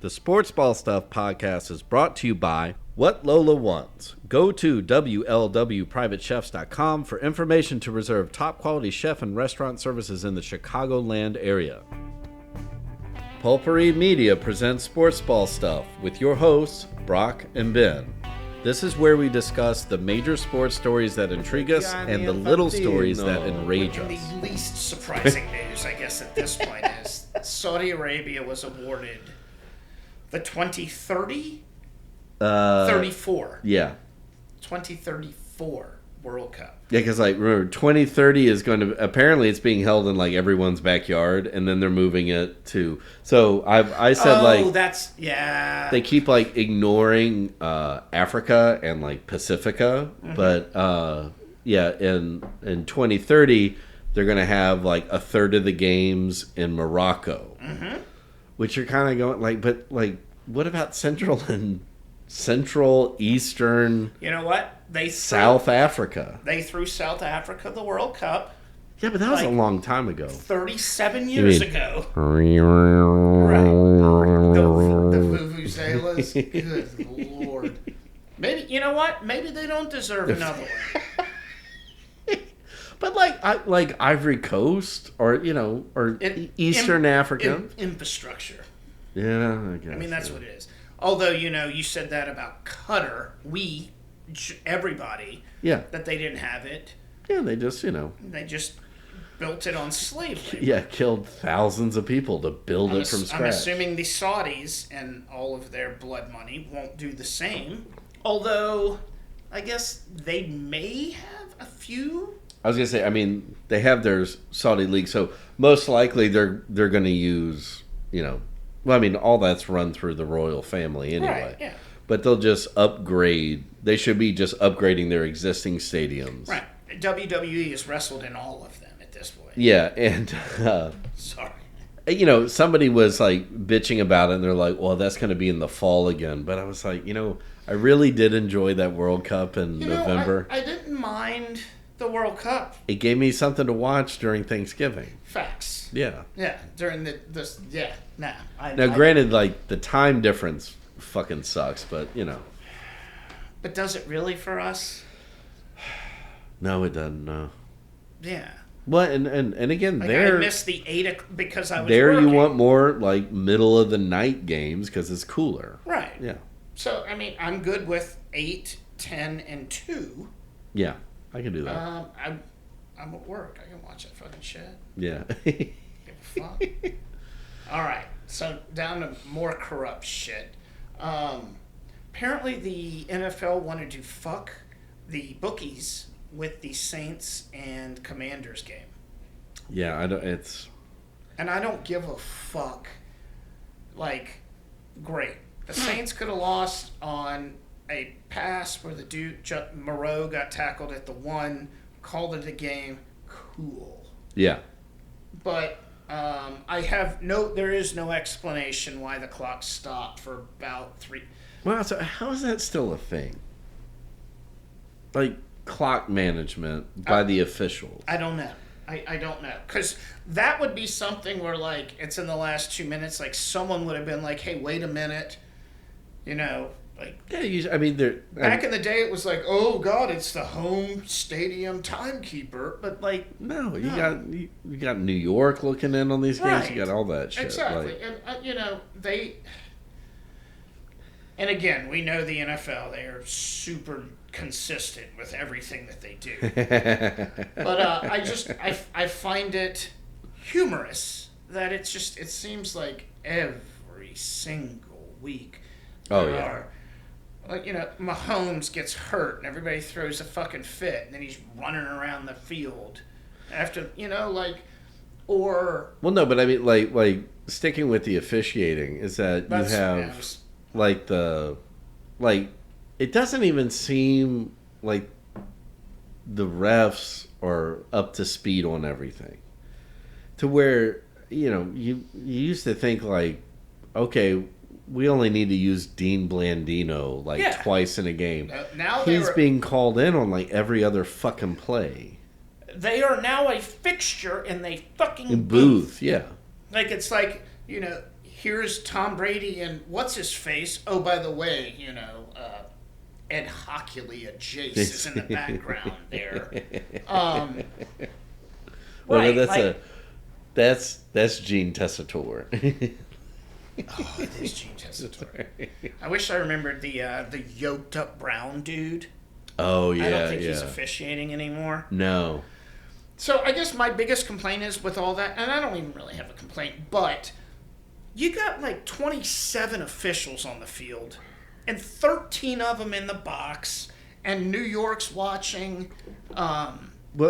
The Sports Ball Stuff podcast is brought to you by What Lola Wants. Go to WLWPrivateChefs.com for information to reserve top quality chef and restaurant services in the Chicagoland area. Pulpery Media presents Sports Ball Stuff with your hosts, Brock and Ben. This is where we discuss the major sports stories that intrigue us and the little stories that enrage us. The least surprising news, I guess, at this point is Saudi Arabia was awarded the 2030? 34. Yeah. 2034 World Cup. Yeah, because, remember, 2030 is going to... Apparently, it's being held in, everyone's backyard, and then they're moving it to... So, I said, that's... Yeah. They keep, ignoring Africa and, Pacifica. Mm-hmm. But, in 2030, they're going to have, a third of the games in Morocco. Mm-hmm. Which you're kind of going, what about Central Eastern... You know what? South Africa. They threw South Africa the World Cup. Yeah, but that was a long time ago. 37 years ago. Right. The vuvuzelas. Good Lord. Maybe, you know what? Maybe they don't deserve another one. But Ivory Coast or Eastern Africa. Infrastructure. Yeah, I guess. I mean, that's what it is. Although, you said that about Qatar. Everybody. Yeah. That they didn't have it. Yeah, they just, They just built it on slave labor. Yeah, killed thousands of people to build it from scratch. I'm assuming the Saudis and all of their blood money won't do the same. Although, I guess they may have a few. I was going to say, they have their Saudi league, so most likely they're going to use, all that's run through the royal family anyway. Right, yeah. But they'll just upgrade. They should be just upgrading their existing stadiums. Right. WWE has wrestled in all of them at this point. Yeah, and... Sorry. Somebody was, bitching about it, and they're like, well, that's going to be in the fall again. But I was like, I really did enjoy that World Cup in November. I didn't mind the World Cup. It gave me something to watch during Thanksgiving. Facts. Yeah. Yeah, during this... Yeah, nah. Granted, the time difference fucking sucks, but, But does it really for us? No, it doesn't, no. Yeah. Well, and again, I missed the 8 because I was there working. You want more, middle of the night games because it's cooler. Right. Yeah. So, I'm good with 8, 10, and 2. Yeah, I can do that. I'm at work. I can watch that fucking shit. Yeah. Give a fuck. All right. So, down to more corrupt shit. Apparently the NFL wanted to fuck the bookies with the Saints and Commanders game. Yeah, And I don't give a fuck. Great. The Saints could have lost on a pass where the dude, Moreau, got tackled at the 1, called it a game. Cool. Yeah. But there is no explanation why the clock stopped for about 3. Well, so how is that still a thing? Clock management by the officials. I don't know. I don't know. Because that would be something where, it's in the last 2 minutes, someone would have been like, hey, wait a minute. Yeah, back in the day, it was oh, God, it's the home stadium timekeeper. But, no, you got New York looking in on these games. Right. You got all that shit. Exactly. And, they... And again, we know the NFL, they are super consistent with everything that they do. But I find it humorous that it seems like every single week Mahomes gets hurt and everybody throws a fucking fit and then he's running around the field after, or... Well, no, but sticking with the officiating is that you have... it doesn't even seem like the refs are up to speed on everything. To where, you used to think okay, we only need to use Dean Blandino twice in a game. Now he's being called in on every other fucking play. They are now a fixture in the fucking booth. Yeah. It's here's Tom Brady and what's his face. Oh, by the way, Ed Hockley Jace is in the background there. Well, Right, that's like- that's Gene Tessitore. Oh, it is Gene Tessitore. I wish I remembered the yoked up brown dude. Oh yeah, I don't think yeah. he's officiating anymore. No. So I guess my biggest complaint is with all that, and I don't even really have a complaint, but you got like 27 officials on the field, and 13 of them in the box, and New York's watching. Well,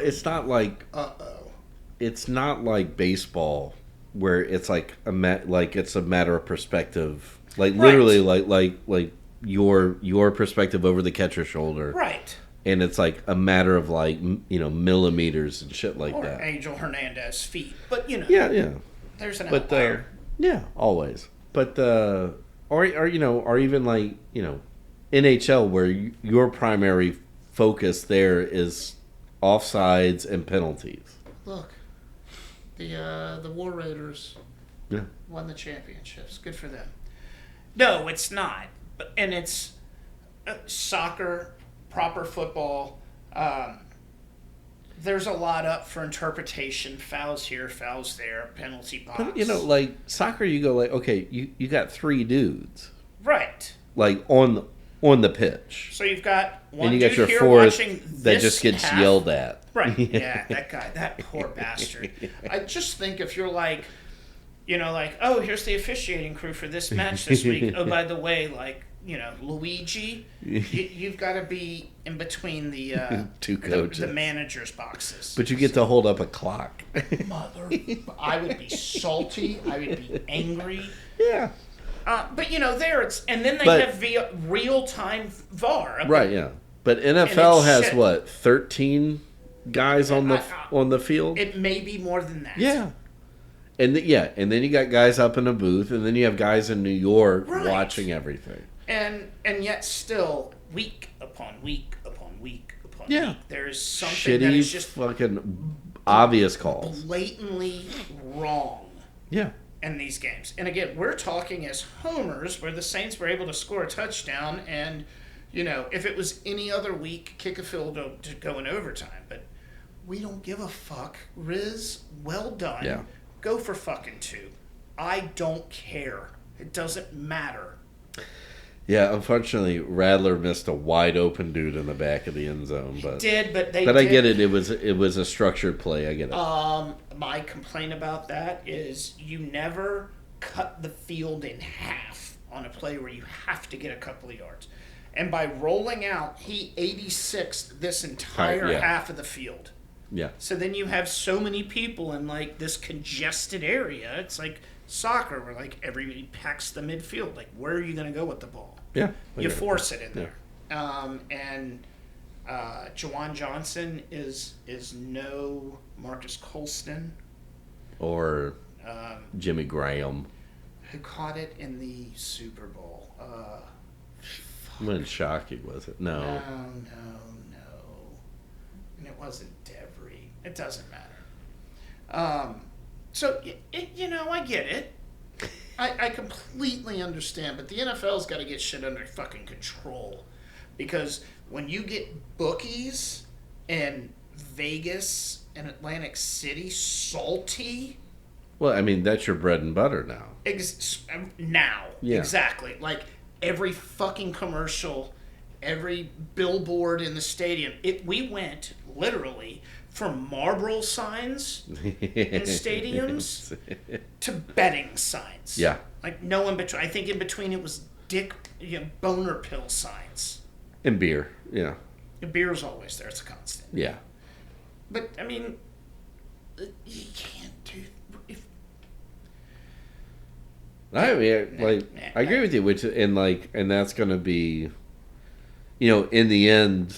it's not like it's not like baseball where it's like like it's a matter of perspective, like literally like your perspective over the catcher's shoulder, Right. and it's like a matter of like millimeters and shit like Or that. Angel Hernandez feet, but Yeah. there's an But outlier. yeah, always. But or even like NHL where your primary focus there is offsides and penalties. Look, the War Raiders Yeah. won the championships. Good for them. No, it's not. And it's soccer, proper football. There's a lot up for interpretation. Fouls here, fouls there, penalty box. But like soccer, you go like, okay, you got three dudes Right. like on the pitch, So you've got one and you got dude your here fourth watching that this just gets half. yelled at. Right. Yeah, that guy, that poor bastard. I just think if you're like, oh, here's the officiating crew for this match this week. Oh, by the way, like, Luigi, you've got to be in between the Two coaches. the manager's boxes. But you get to hold up a clock. Mother, I would be salty. I would be angry. Yeah. But there it's, and then they But- have real time VAR. Right. Yeah. But NFL it's has shit. what 13 guys on the field. It may be more than that. Yeah. And then you got guys up in a booth, and then you have guys in New York Right. watching everything. And yet still, week upon week upon week upon Yeah. week, there is something that Shitty is just fucking obvious calls. blatantly wrong Yeah. in these games. And again, we're talking as homers where the Saints were able to score a touchdown and, if it was any other week, kick a field goal to go in overtime. But we don't give a fuck. Riz, well done. Yeah. Go for fucking two. I don't care. It doesn't matter. Yeah, unfortunately, Radler missed a wide open dude in the back of the end zone, but I get it. It was a structured play. I get it. My complaint about that is you never cut the field in half on a play where you have to get a couple of yards. And by rolling out, he 86th this entire Yeah. half of the field. Yeah, So then you have so many people in like this congested area. It's like soccer where like everybody packs the midfield. Like where are you going to go with the ball? yeah. You force it in there. And Jawan Johnson is no Marcus Colston, Or Jimmy Graham. who caught it in the Super Bowl. When shocking was it? No. No. And it wasn't Devery. It doesn't matter. So, I get it. I completely understand, but the NFL's got to get shit under fucking control. Because when you get bookies in Vegas and Atlantic City salty, Well, I mean that's your bread and butter now. now, Yeah. exactly. Like every fucking commercial, every billboard in the stadium. We went literally from Marlboro signs in stadiums to betting signs. Yeah. Like no in between. I think in between it was boner pill signs. And beer. Yeah. The beer's always there. It's a constant. Yeah. But I mean, you can't do. If, I mean, like, I agree with you, and that's going to be, in the end,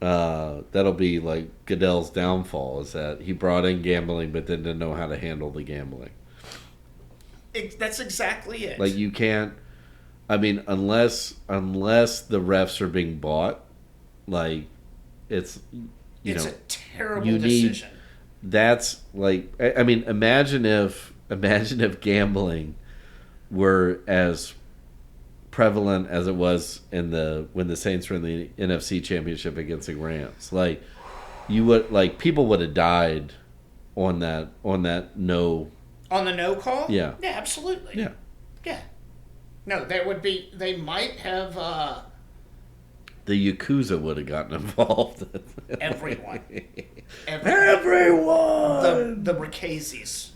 that'll be like Goodell's downfall is that he brought in gambling, but then didn't know how to handle the gambling. that's exactly it. Like you can't, I mean, unless the refs are being bought, like it's, it's a terrible you need- decision. that's like, I mean, imagine if gambling were as prevalent as it was in when the Saints were in the NFC Championship against the Rams. Like people would have died on that no. On the no call? Yeah. Yeah, absolutely. Yeah. Yeah. No, they might have the Yakuza would have gotten involved. everyone. Everyone. The Ricazis.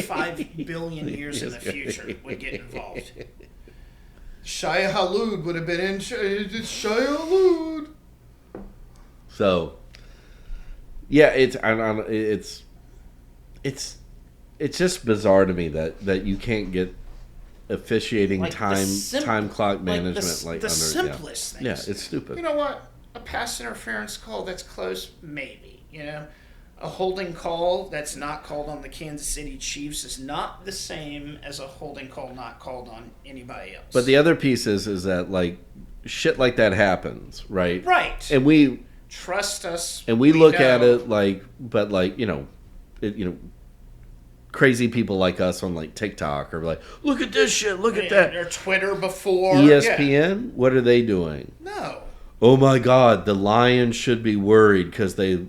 5 billion years in the future would get involved. Shia Halud would have been in Shia Halud. So, yeah, it's just bizarre to me that you can't get officiating like time clock management the simplest things. Yeah, it's stupid. You know what? A pass interference call that's close, maybe. A holding call that's not called on the Kansas City Chiefs is not the same as a holding call not called on anybody else. But the other piece is that like shit like that happens, right? Right. And we trust us. And we look at it crazy people like us on like TikTok are like, look at this shit, look at that. Or Twitter before. ESPN, what are they doing? No. Oh my God, the Lions should be worried because they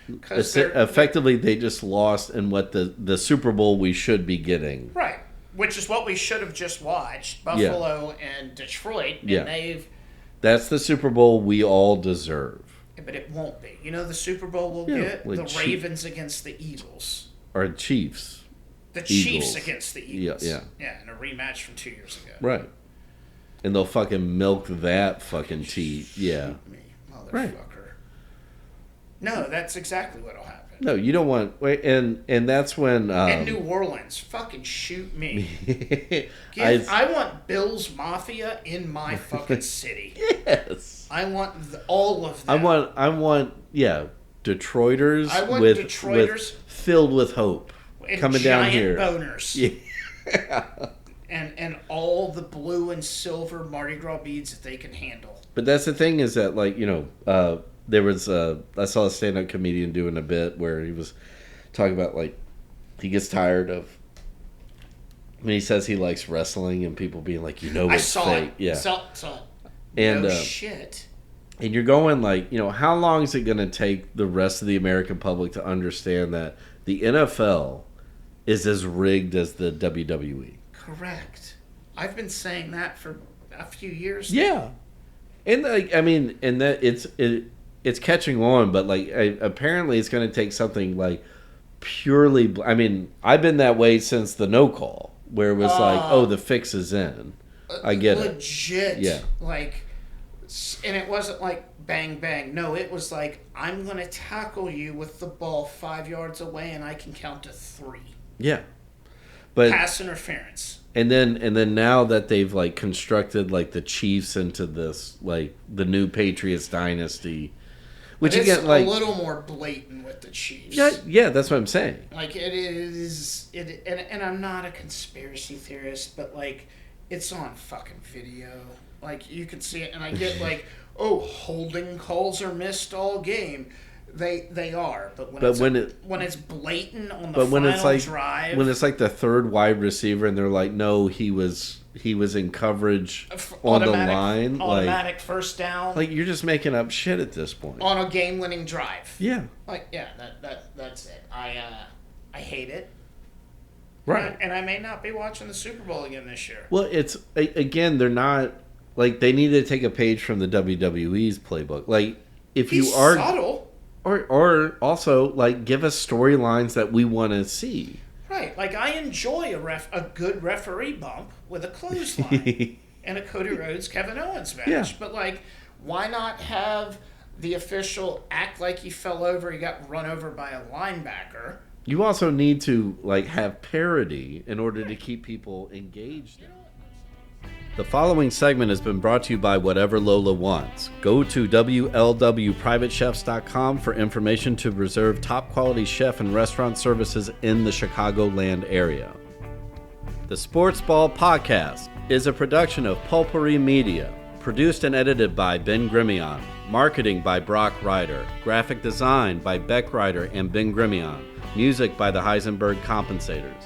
effectively they just lost in what the Super Bowl we should be getting. Right. Which is what we should have just watched, Buffalo and Detroit. And that's the Super Bowl we all deserve. But it won't be. The Super Bowl we'll get? Like the Ravens against the Eagles. Or Chiefs. The Chiefs against the Eagles. Yeah. Yeah, in a rematch from 2 years ago. Right. And they'll fucking milk that fucking teeth. Yeah. Shoot me, motherfucker. Right. No, that's exactly what'll happen. No, you don't want... And that's when... in New Orleans, fucking shoot me. I want Bill's Mafia in my fucking city. Yes. I want all of them. I want Detroiters. I want Detroiters filled with hope. And coming down here. Boners. Yeah. and all the blue and silver Mardi Gras beads that they can handle. But that's the thing is that, like, there was I saw a stand-up comedian doing a bit where he was talking about, like, he gets tired of when he says he likes wrestling and people being like, it's fake. Yeah. Saw it. And, no shit. And you're going, like, how long is it going to take the rest of the American public to understand that the NFL is as rigged as the WWE? Correct. I've been saying that for a few years now. Yeah. And, like, I mean, and that it's catching on, but, like, apparently it's going to take something, like, purely... I mean, I've been that way since the no call, where it was the fix is in. I get legit. Yeah. Like, and it wasn't like bang, bang. No, it was like, I'm going to tackle you with the ball 5 yards away and I can count to 3. Yeah. But pass interference. And then now that they've, like, constructed, like, the Chiefs into this, like, the new Patriots dynasty, which it's again, like, a little more blatant with the Chiefs. Yeah, that's what I'm saying. Like, it is, and I'm not a conspiracy theorist, but, like, it's on fucking video. Like, you can see it, and I get, like, holding calls are missed all game. They are, but when it's blatant on the final drive, when it's like the third wide receiver and they're like, no, he was in coverage on the line, automatic first down. Like, you're just making up shit at this point on a game-winning drive. Yeah, like that's it. I hate it. Right, and I may not be watching the Super Bowl again this year. Well, it's again, they're not like they need to take a page from the WWE's playbook. Like, if you are subtle. Or also, like, give us storylines that we want to see. Right. Like, I enjoy a good referee bump with a clothesline and a Cody Rhodes, Kevin Owens match. Yeah. But, like, why not have the official act like he fell over, he got run over by a linebacker? You also need to, like, have parody in order to keep people engaged. The following segment has been brought to you by Whatever Lola Wants. Go to WLWPrivateChefs.com for information to reserve top quality chef and restaurant services in the Chicagoland area. The Sports Ball Podcast is a production of Pulpery Media, produced and edited by Ben Grimion, marketing by Brock Ryder, graphic design by Beck Ryder and Ben Grimion, music by the Heisenberg Compensators.